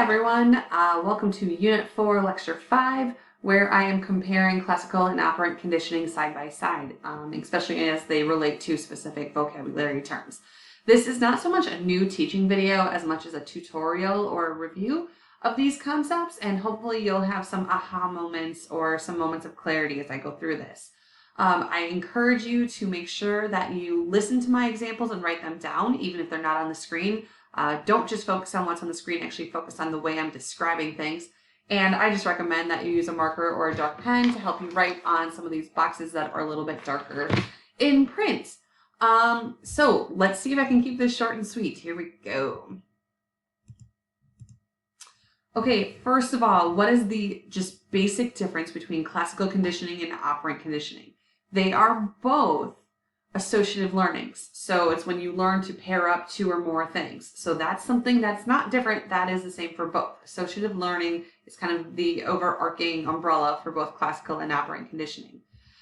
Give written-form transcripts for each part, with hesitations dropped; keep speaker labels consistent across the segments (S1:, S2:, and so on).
S1: everyone, welcome to Unit 4, Lecture 5, where I am comparing classical and operant conditioning side by side, especially as they relate to specific vocabulary terms. This is not so much a new teaching video as much as a tutorial or a review of these concepts, and hopefully you'll have some aha moments or some moments of clarity as I go through this. I encourage you to make sure that you listen to my examples and write them down, even if they're not on the screen. Don't just focus on what's on the screen, actually focus on the way I'm describing things. And I just recommend that you use a marker or a dark pen to help you write on some of these boxes that are a little bit darker in print. So let's see if I can keep this short and sweet. Here we go. Okay, first of all, what is the just basic difference between classical conditioning and operant conditioning? They are both associative learnings. So it's when you learn to pair up two or more things. So that's something that's not different. That is the same for both. Associative learning is kind of the overarching umbrella for both classical and operant conditioning.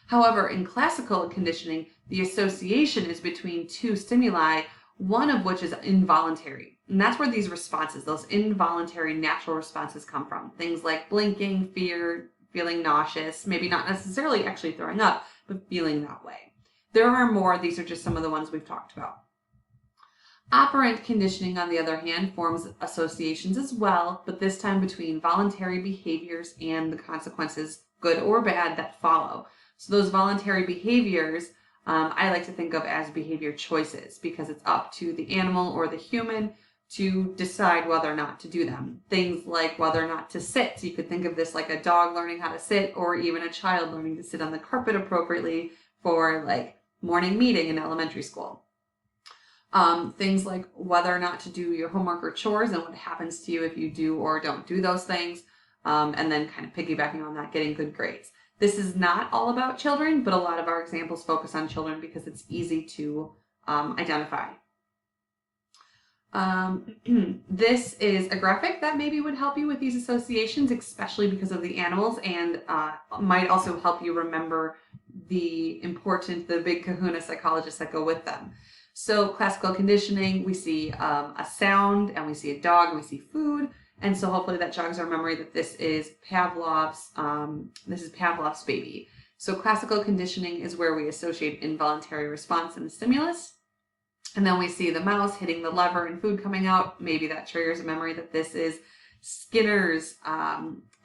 S1: However, in classical conditioning, the association is between two stimuli, one of which is involuntary. And that's where these responses, those involuntary natural responses come from. Things like blinking, fear, feeling nauseous, maybe not necessarily actually throwing up, but feeling that way. There are more. These are just some of the ones we've talked about. Operant conditioning, on the other hand, forms associations as well, but this time between voluntary behaviors and the consequences, good or bad, that follow. So those voluntary behaviors, I like to think of as behavior choices, because it's up to the animal or the human to decide whether or not to do them. Things like whether or not to sit. You could think of this like a dog learning how to sit, or even a child learning to sit on the carpet appropriately for like morning meeting in elementary school. Things like whether or not to do your homework or chores and what happens to you if you do or don't do those things, and then kind of piggybacking on that, getting good grades. This is not all about children, but a lot of our examples focus on children because it's easy to identify. This is a graphic that maybe would help you with these associations, especially because of the animals, and might also help you remember the big kahuna psychologists that go with them. So classical conditioning, we see a sound, and we see a dog, and we see food, and so hopefully that jogs our memory that this is Pavlov's baby. So classical conditioning is where we associate involuntary response in the stimulus. And then we see the mouse hitting the lever and food coming out. Maybe that triggers a memory that this is Skinner's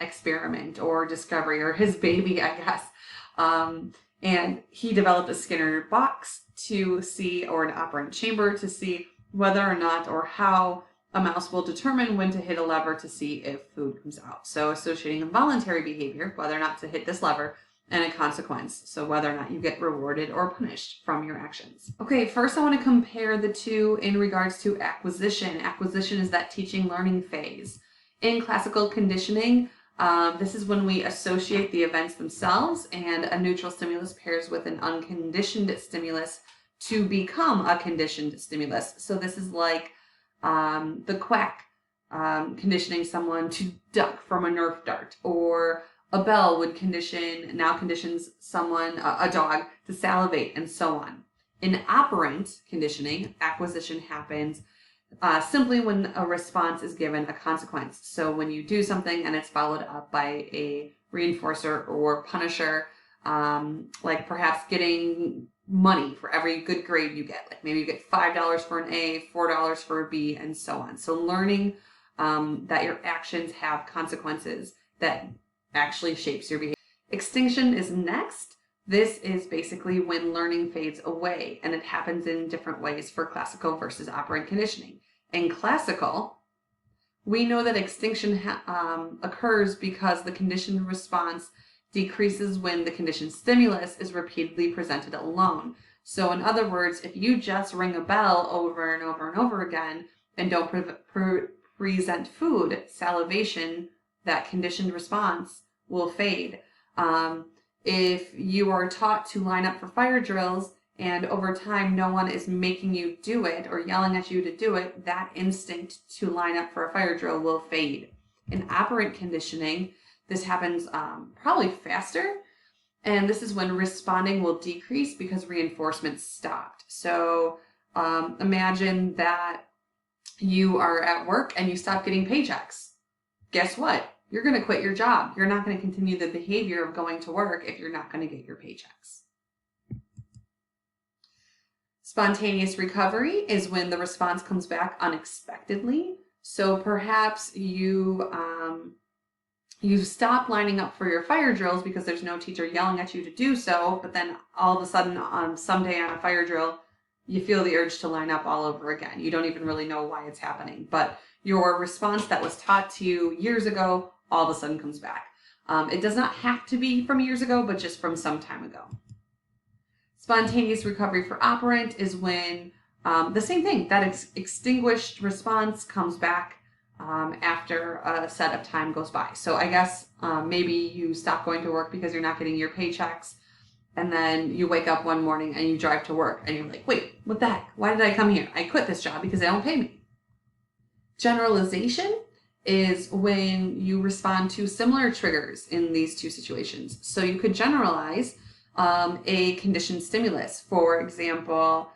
S1: experiment or discovery, or his baby, I guess. And he developed a Skinner box to see, or an operant chamber to see whether or not or how a mouse will determine when to hit a lever to see if food comes out. So associating involuntary behavior, whether or not to hit this lever, and a consequence, so whether or not you get rewarded or punished from your actions. Okay, first I want to compare the two in regards to acquisition. Acquisition is that teaching learning phase. In classical conditioning, this is when we associate the events themselves, and a neutral stimulus pairs with an unconditioned stimulus to become a conditioned stimulus. So this is like the quack conditioning someone to duck from a Nerf dart, or a bell would conditions someone, a dog, to salivate, and so on. In operant conditioning, acquisition happens simply when a response is given a consequence. So when you do something and it's followed up by a reinforcer or punisher, like perhaps getting money for every good grade you get. Like maybe you get $5 for an A, $4 for a B, and so on. So learning that your actions have consequences that actually shapes your behavior. Extinction is next. This is basically when learning fades away, and it happens in different ways for classical versus operant conditioning. In classical, we know that extinction occurs because the conditioned response decreases when the conditioned stimulus is repeatedly presented alone. So in other words, if you just ring a bell over and over and over again and don't present food, salivation, that conditioned response will fade. If you are taught to line up for fire drills and over time no one is making you do it or yelling at you to do it, that instinct to line up for a fire drill will fade. In operant conditioning, this happens probably faster, and this is when responding will decrease because reinforcement stopped. So imagine that you are at work and you stop getting paychecks. guess what? You're going to quit your job. You're not going to continue the behavior of going to work if you're not going to get your paychecks. Spontaneous recovery is when the response comes back unexpectedly. So perhaps you stop lining up for your fire drills because there's no teacher yelling at you to do so, but then all of a sudden someday on a fire drill, you feel the urge to line up all over again. You don't even really know why it's happening, but your response that was taught to you years ago all of a sudden comes back. It does not have to be from years ago, but just from some time ago. Spontaneous recovery for operant is when the same thing, that extinguished response comes back after a set of time goes by. So I guess maybe you stop going to work because you're not getting your paychecks, and then you wake up one morning and you drive to work and you're like, wait, what the heck? Why did I come here? I quit this job because they don't pay me. Generalization is when you respond to similar triggers in these two situations. So you could generalize a conditioned stimulus. For example,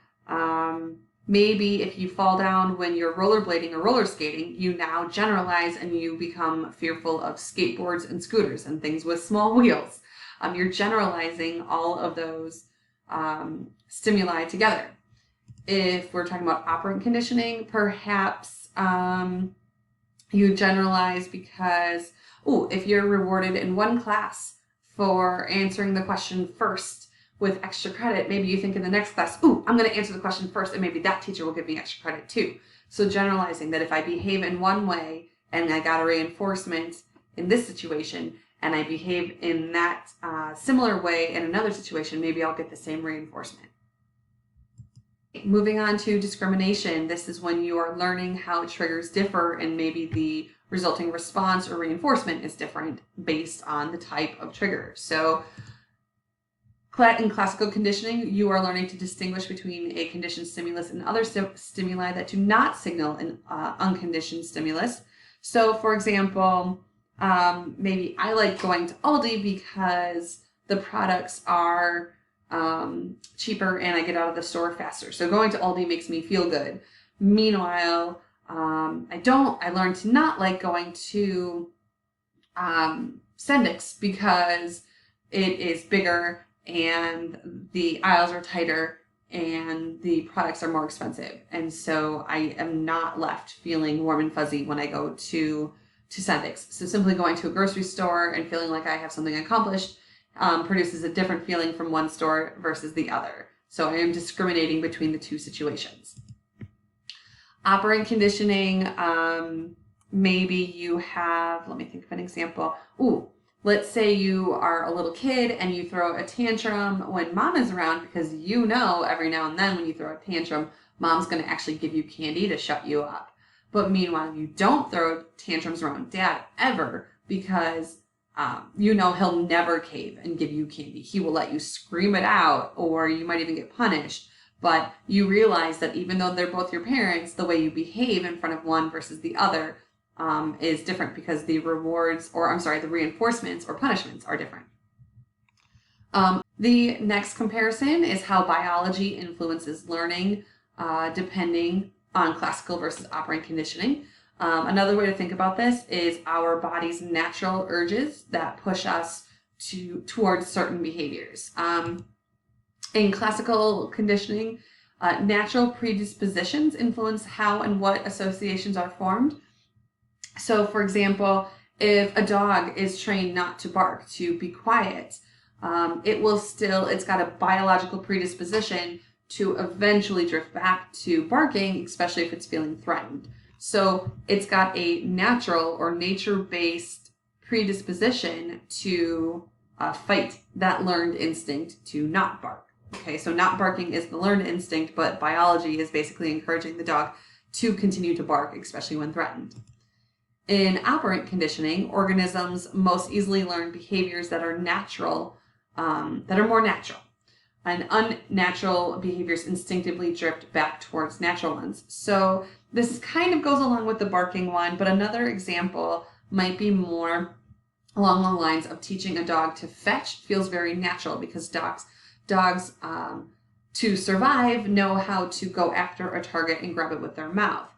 S1: maybe if you fall down when you're rollerblading or roller skating, you now generalize and you become fearful of skateboards and scooters and things with small wheels. You're generalizing all of those stimuli together. If we're talking about operant conditioning, perhaps you generalize because, if you're rewarded in one class for answering the question first with extra credit, maybe you think in the next class, I'm going to answer the question first and maybe that teacher will give me extra credit too. So generalizing that if I behave in one way and I got a reinforcement in this situation and I behave in that similar way in another situation, maybe I'll get the same reinforcement. Moving on to discrimination, this is when you are learning how triggers differ and maybe the resulting response or reinforcement is different based on the type of trigger. So in classical conditioning, you are learning to distinguish between a conditioned stimulus and other stimuli that do not signal an unconditioned stimulus. So for example, maybe I like going to Aldi because the products are cheaper and I get out of the store faster. So going to Aldi makes me feel good. Meanwhile, I learned to not like going to Sendik's because it is bigger and the aisles are tighter and the products are more expensive. And so I am not left feeling warm and fuzzy when I go to Sendik's. So simply going to a grocery store and feeling like I have something accomplished produces a different feeling from one store versus the other. So I am discriminating between the two situations. Operant conditioning, maybe you have, let me think of an example. Let's say you are a little kid and you throw a tantrum when mom is around because you know every now and then when you throw a tantrum, mom's going to actually give you candy to shut you up. But meanwhile, you don't throw tantrums around dad ever because you know he'll never cave and give you candy. He will let you scream it out or you might even get punished. But you realize that even though they're both your parents, the way you behave in front of one versus the other is different because the reinforcements or punishments are different. The next comparison is how biology influences learning depending on classical versus operant conditioning. Another way to think about this is our body's natural urges that push us towards certain behaviors. In classical conditioning, natural predispositions influence how and what associations are formed. So, for example, if a dog is trained not to bark, to be quiet, it's got a biological predisposition to eventually drift back to barking, especially if it's feeling threatened. So it's got a natural or nature-based predisposition to fight that learned instinct to not bark. Okay, so not barking is the learned instinct, but biology is basically encouraging the dog to continue to bark, especially when threatened. In operant conditioning, organisms most easily learn behaviors that are natural, that are more natural. And unnatural behaviors instinctively drift back towards natural ones. So this kind of goes along with the barking one, but another example might be more along the lines of teaching a dog to fetch feels very natural because dogs to survive know how to go after a target and grab it with their mouth.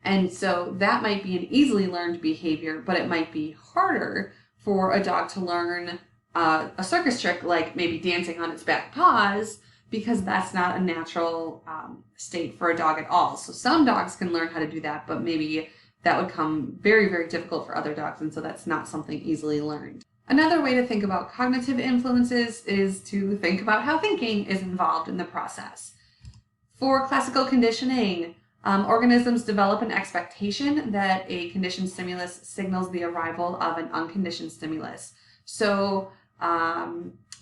S1: And so that might be an easily learned behavior, but it might be harder for a dog to learn a circus trick like maybe dancing on its back paws, because that's not a natural state for a dog at all. So some dogs can learn how to do that, but maybe that would come very, very difficult for other dogs, and so that's not something easily learned. Another way to think about cognitive influences is to think about how thinking is involved in the process. For classical conditioning, organisms develop an expectation that a conditioned stimulus signals the arrival of an unconditioned stimulus. So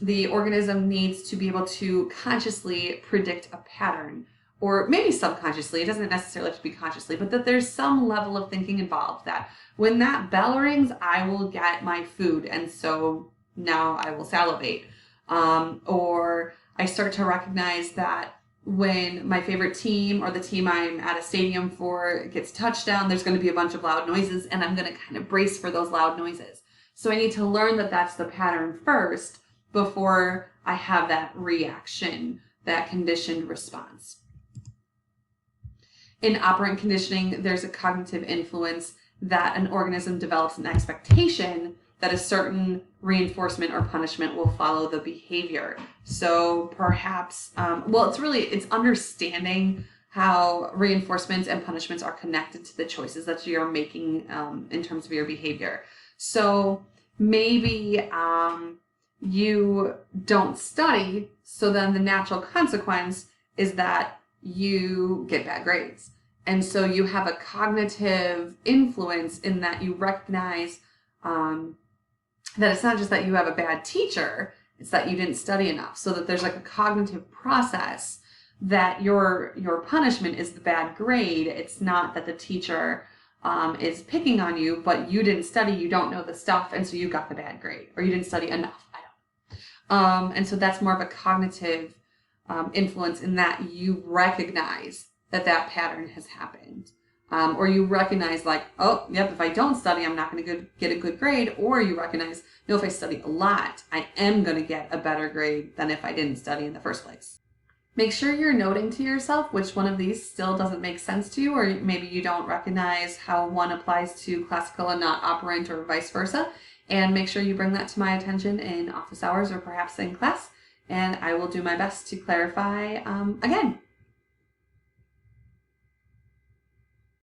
S1: the organism needs to be able to consciously predict a pattern, or maybe subconsciously. It doesn't necessarily have to be consciously, but that there's some level of thinking involved, that when that bell rings, I will get my food, and so now I will salivate. Or I start to recognize that when my favorite team or the team I'm at a stadium for gets a touchdown, there's going to be a bunch of loud noises, and I'm going to kind of brace for those loud noises. So I need to learn that that's the pattern first before I have that reaction, that conditioned response. In operant conditioning, there's a cognitive influence that an organism develops an expectation that a certain reinforcement or punishment will follow the behavior. So perhaps, it's understanding how reinforcements and punishments are connected to the choices that you're making in terms of your behavior. So maybe you don't study, so then the natural consequence is that you get bad grades. And so you have a cognitive influence in that you recognize that it's not just that you have a bad teacher, it's that you didn't study enough. So that there's like a cognitive process that your punishment is the bad grade. It's not that the teacher is picking on you, but you didn't study, you don't know the stuff, and so you got the bad grade, or you didn't study enough. I don't know. And so that's more of a cognitive influence in that you recognize that pattern has happened. Or you recognize like, oh, yep, if I don't study, I'm not going to get a good grade. Or you recognize, no, if I study a lot, I am going to get a better grade than if I didn't study in the first place. Make sure you're noting to yourself which one of these still doesn't make sense to you, or maybe you don't recognize how one applies to classical and not operant, or vice versa. And make sure you bring that to my attention in office hours or perhaps in class, and I will do my best to clarify again.